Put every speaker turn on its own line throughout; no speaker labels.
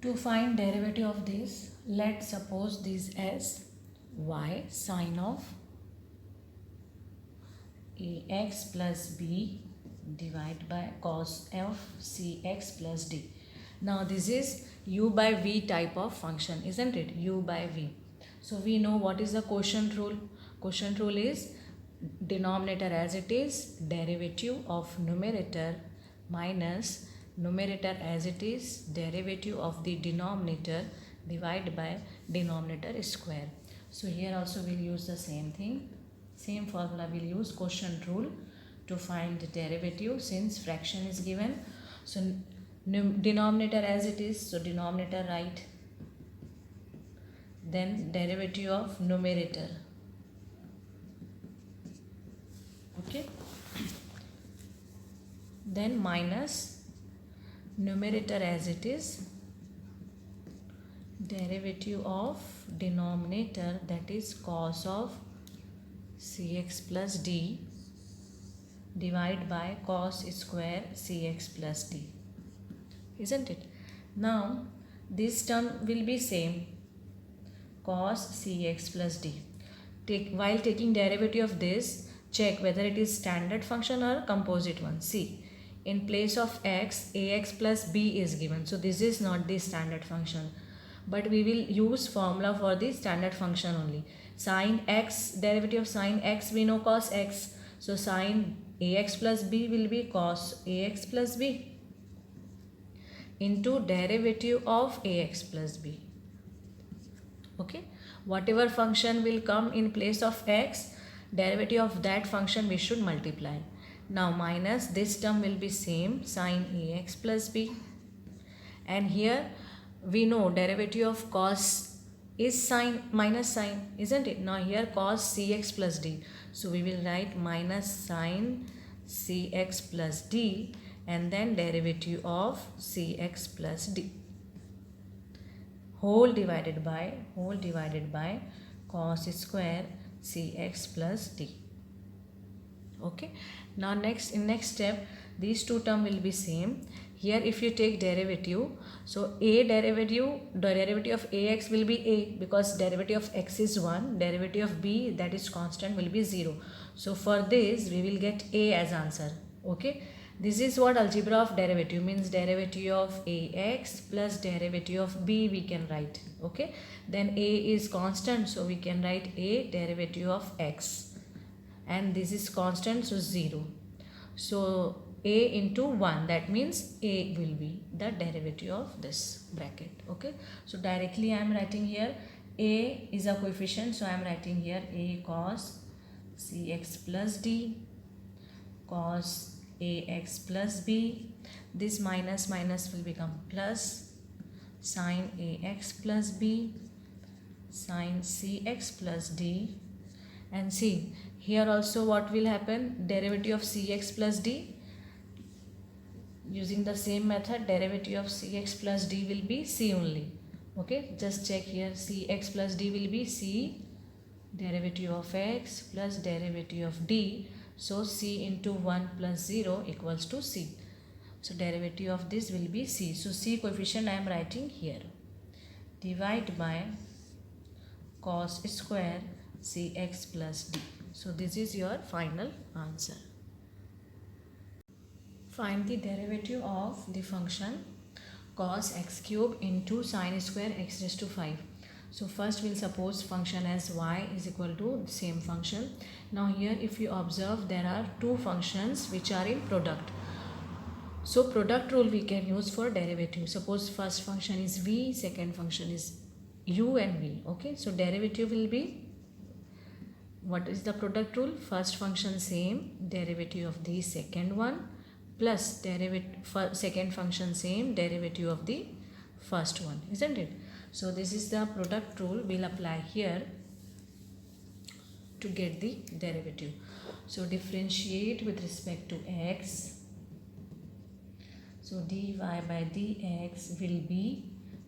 To find derivative of this, let's suppose this as y sine of ax plus b divided by cos of cx plus d. Now this is u by v type of function, isn't it? U by v. So we know what is the quotient rule. Quotient rule is denominator as it is, derivative of numerator minus numerator as it is, derivative of the denominator divided by denominator square. So here also we'll use the same thing. Same formula we'll use, quotient rule, to find the derivative since fraction is given. So denominator as it is, so denominator write, then derivative of numerator. Okay, then minus numerator as it is, derivative of denominator, that is cos of cx plus d divided by cos square cx plus d, isn't it? Now this term will be same, cos cx plus d. While taking derivative of this, check whether it is standard function or composite one. See, in place of x, ax plus b is given. So this is not the standard function, but we will use formula for the standard function only. Sin x, derivative of sin x, we know cos x. So sin ax plus b will be cos ax plus b into derivative of ax plus b. Okay, whatever function will come in place of x, derivative of that function we should multiply. Now minus this term will be same, sin ax plus b, and here we know derivative of cos is sine minus sine, isn't it? Now here cos cx plus d, so we will write minus sine cx plus d and then derivative of cx plus d, whole divided by cos square cx plus d. Okay, now in next step these two terms will be same. Here if you take derivative, so derivative of ax will be a, because derivative of x is 1, derivative of b, that is constant, will be 0. So for this we will get a as answer. Okay, this is what algebra of derivative means, derivative of ax plus derivative of b we can write. Okay, then a is constant, so we can write a derivative of x, and this is constant, so 0. So a into 1, that means a will be the derivative of this bracket. Okay, so directly I am writing here a is a coefficient, so I am writing here a cos cx plus d cos ax plus b, this minus will become plus sin ax plus b sin cx plus d, and see here also what will happen, derivative of cx plus d, using the same method, derivative of cx plus d will be c only. Okay, just check here, cx plus d will be c derivative of x plus derivative of d, so c into 1 plus 0 equals to c. So derivative of this will be c. So c coefficient I am writing here. Divide by cos square cx plus d. So this is your final answer. Find the derivative of the function cos x cube into sin square x raised to 5. So first we'll suppose function as y is equal to same function. Now here if you observe, there are two functions which are in product. So product rule we can use for derivative. Suppose first function is v, second function is u and v. Okay, so derivative will be, what is the product rule? First function same, derivative of the second one, plus second function same, derivative of the first one, isn't it? So this is the product rule we'll apply here to get the derivative. So differentiate with respect to x. So dy by dx will be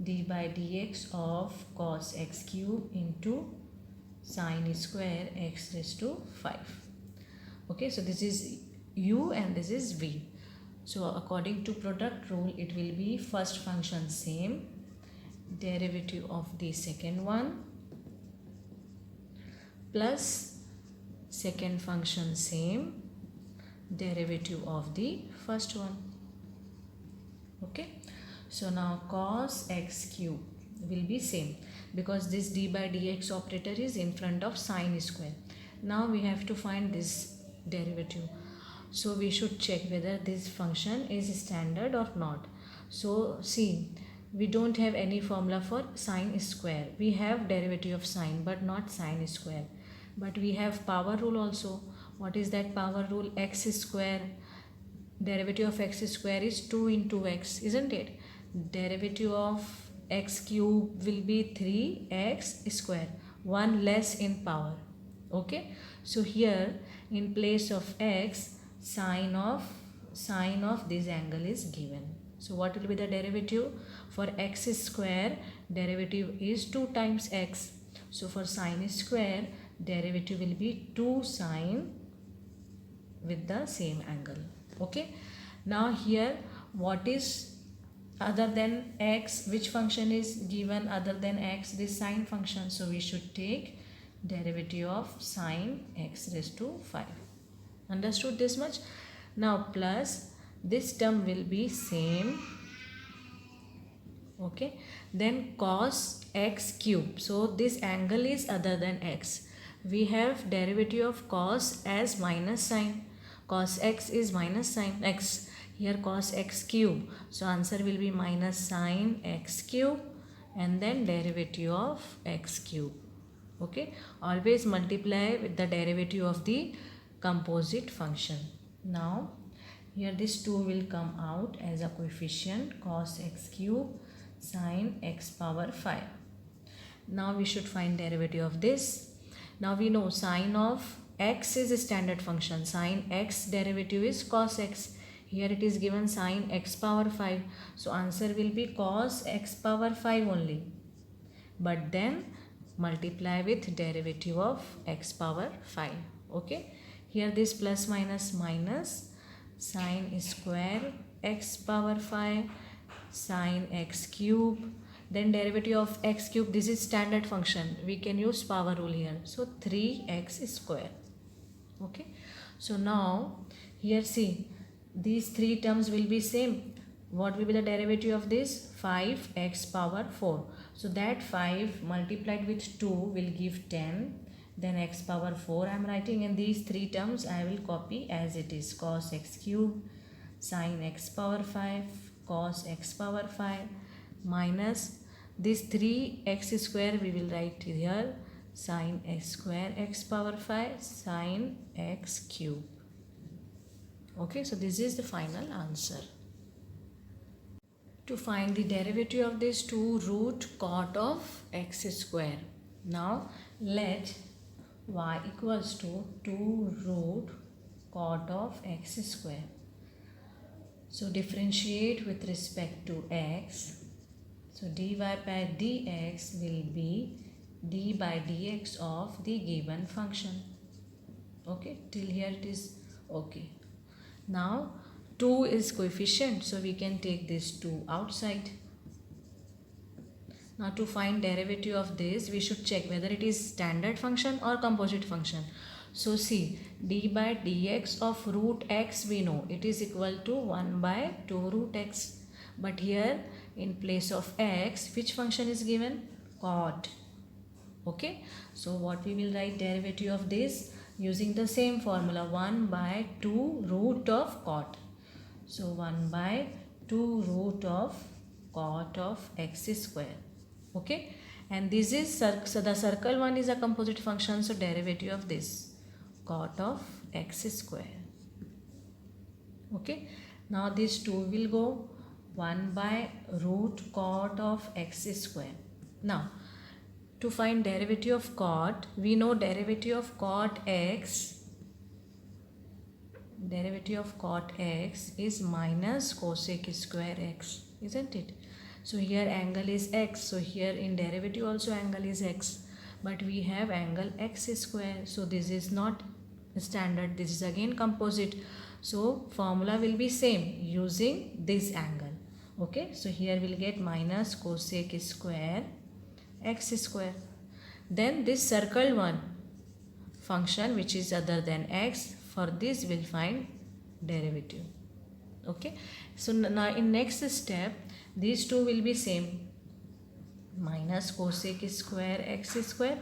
d by dx of cos x cube into sin square x raised to 5. Okay, so this is u and this is v. So according to product rule, it will be first function same, derivative of the second one plus second function same derivative of the first one. Okay, so now cos x cube will be same because this d by dx operator is in front of sine square. Now we have to find this derivative, so we should check whether this function is standard or not. So see, we don't have any formula for sine square. We have derivative of sine but not sine square, but we have power rule also. What is that power rule? X square, derivative of x square is 2 into x, isn't it? Derivative of x cube will be 3x square, 1 less in power. Okay, so here in place of x, sine of this angle is given. So what will be the derivative? For x square, derivative is 2 times x. So for sine square, derivative will be 2 sine with the same angle. Okay, now here what is other than x, which function is given other than x? This sine function. So we should take derivative of sine x raised to 5. Understood this much? Now plus this term will be same. Okay, then cos x cube. So this angle is other than x. We have derivative of cos as minus sine. Cos x is minus sine x. Here cos x cube. So answer will be minus sine x cube and then derivative of x cube. Okay, always multiply with the derivative of the composite function. Now here this 2 will come out as a coefficient, cos x cube sine x power 5. Now we should find derivative of this. Now we know sine of x is a standard function. Sine x derivative is cos x. Here it is given sine x power 5. So answer will be cos x power 5 only. But then multiply with derivative of x power 5. Okay. Here this plus minus minus sine square x power 5 sine x cube, then derivative of x cube. This is standard function, we can use power rule here. So 3x square. Okay, so now here see, these three terms will be same. What will be the derivative of this? 5x power 4. So that 5 multiplied with 2 will give 10. Then x power 4 I am writing, and these three terms I will copy as it is. Cos x cube sine x power 5 cos x power 5 minus this 3x square we will write here, sine x square x power 5 sine x cube. Okay, so this is the final answer. To find the derivative of this 2 root cot of x square. Now let y equals to 2 root cot of x square. So differentiate with respect to x. So dy by dx will be d by dx of the given function. Okay, till here it is okay. Now 2 is coefficient, so we can take this 2 outside. Now to find derivative of this, we should check whether it is standard function or composite function. So see, d by dx of root x we know it is equal to 1 by 2 root x. But here in place of x, which function is given? Cot. Okay, so what we will write derivative of this using the same formula, 1 by 2 root of cot. So 1 by 2 root of cot of x square. Okay, and this is so the circle one is a composite function, so derivative of this cot of x square. Okay, now this 2 will go, 1 by root cot of x square. Now to find derivative of cot, we know derivative of cot x is minus cosec square x, isn't it? So here angle is x, so here in derivative also angle is x, but we have angle x square, so this is not standard, this is again composite. So formula will be same using this angle. Okay, so here we'll get minus cosec square x square. Then this circle one function which is other than x, for this we'll find derivative. Okay, so now in next step these two will be same, minus cosec square x square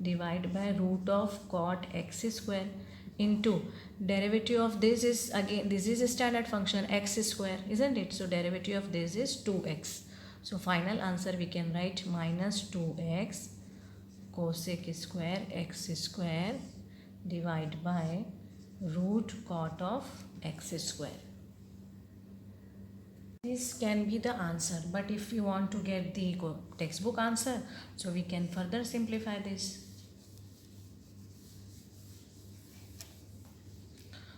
divided by root of cot x square into derivative of this is, again this is a standard function x square, isn't it? So derivative of this is 2x. So final answer we can write minus 2x cosec square x square divided by root cot of x square. This can be the answer, but if you want to get the textbook answer, so we can further simplify this.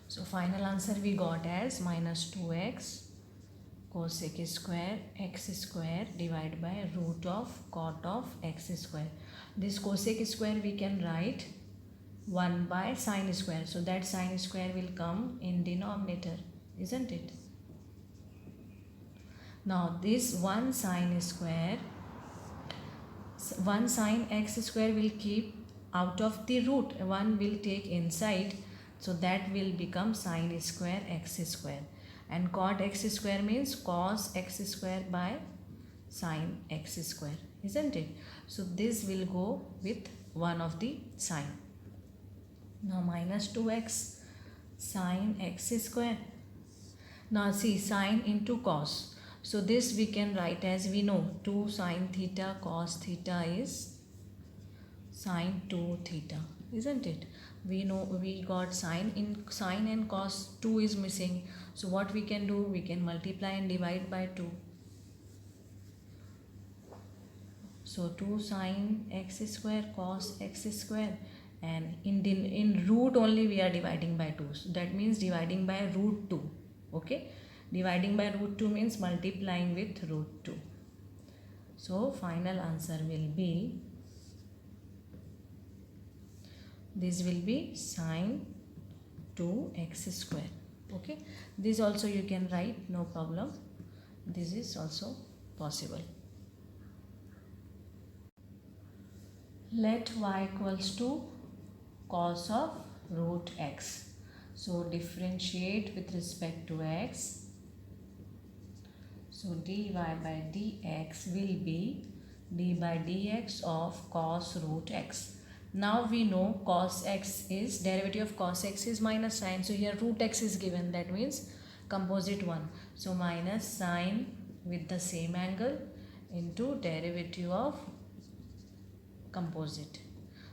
So final answer we got as minus 2x cosec square x square divided by root of cot of x square. This cosec square we can write 1 by sine square. So that sine square will come in denominator, isn't it? Now this 1 sine square, 1 sine x square will keep out of the root, 1 will take inside, so that will become sine square x square, and cot x square means cos x square by sine x square, isn't it? So this will go with one of the sine. Now minus 2x sine x square. Now see, sine into cos. So this we can write as, we know 2 sine theta cos theta is sine 2 theta, isn't it? We know we got sine, in sine and cos 2 is missing. So what we can do, we can multiply and divide by 2. So 2 sine x square cos x square, and in root only we are dividing by 2. So that means dividing by root 2. Okay, dividing by root 2 means multiplying with root 2. So final answer will be, this will be sine 2x square. Okay, this also you can write, no problem. This is also possible. Let y equals to cos of root x. So differentiate with respect to x. So dy by dx will be d by dx of cos root x. Now we know cos x is, derivative of cos x is minus sine. So here root x is given, that means composite one. So minus sine with the same angle into derivative of composite.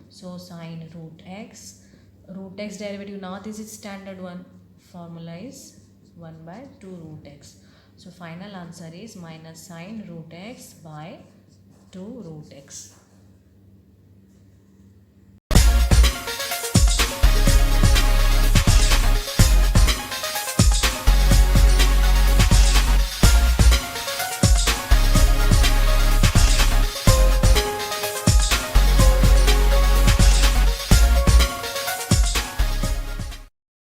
So sine root x derivative, now this is standard one, formula is 1 by 2 root x. So final answer is minus sine root x by 2 root x.